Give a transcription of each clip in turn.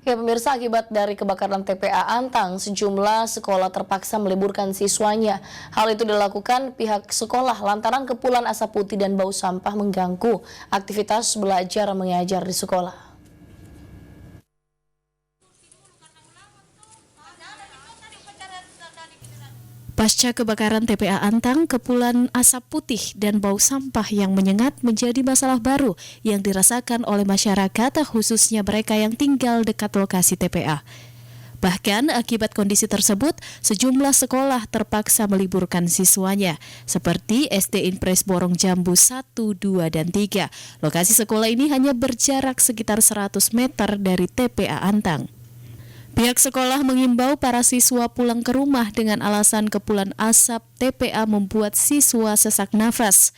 Ya pemirsa, akibat dari kebakaran TPA Antang, sejumlah sekolah terpaksa meliburkan siswanya. Hal itu dilakukan pihak sekolah lantaran kepulan asap putih dan bau sampah mengganggu aktivitas belajar mengajar di sekolah. Pasca kebakaran TPA Antang, kepulan asap putih dan bau sampah yang menyengat menjadi masalah baru yang dirasakan oleh masyarakat, khususnya mereka yang tinggal dekat lokasi TPA. Bahkan akibat kondisi tersebut, sejumlah sekolah terpaksa meliburkan siswanya, seperti SD Impres Borong Jambu 1, 2, dan 3. Lokasi sekolah ini hanya berjarak sekitar 100 meter dari TPA Antang. Pihak sekolah mengimbau para siswa pulang ke rumah dengan alasan kepulan asap TPA membuat siswa sesak nafas.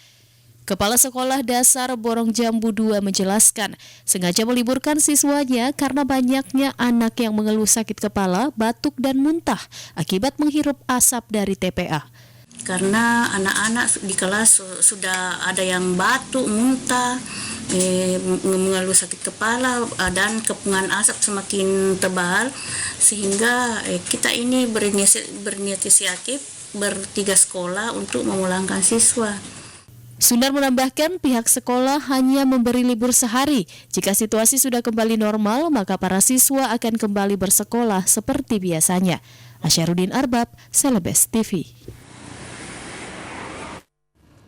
Kepala Sekolah Dasar Borong Jambu 2 menjelaskan, sengaja meliburkan siswanya karena banyaknya anak yang mengeluh sakit kepala, batuk, dan muntah akibat menghirup asap dari TPA. Karena anak-anak di kelas sudah ada yang batuk, muntah, mengeluh sakit kepala, dan kepungan asap semakin tebal, sehingga kita ini berinisiatif bertiga sekolah untuk memulangkan siswa. Sundar menambahkan pihak sekolah hanya memberi libur sehari. Jika situasi sudah kembali normal, maka para siswa akan kembali bersekolah seperti biasanya. Asyarudin Arbab, Celebes TV.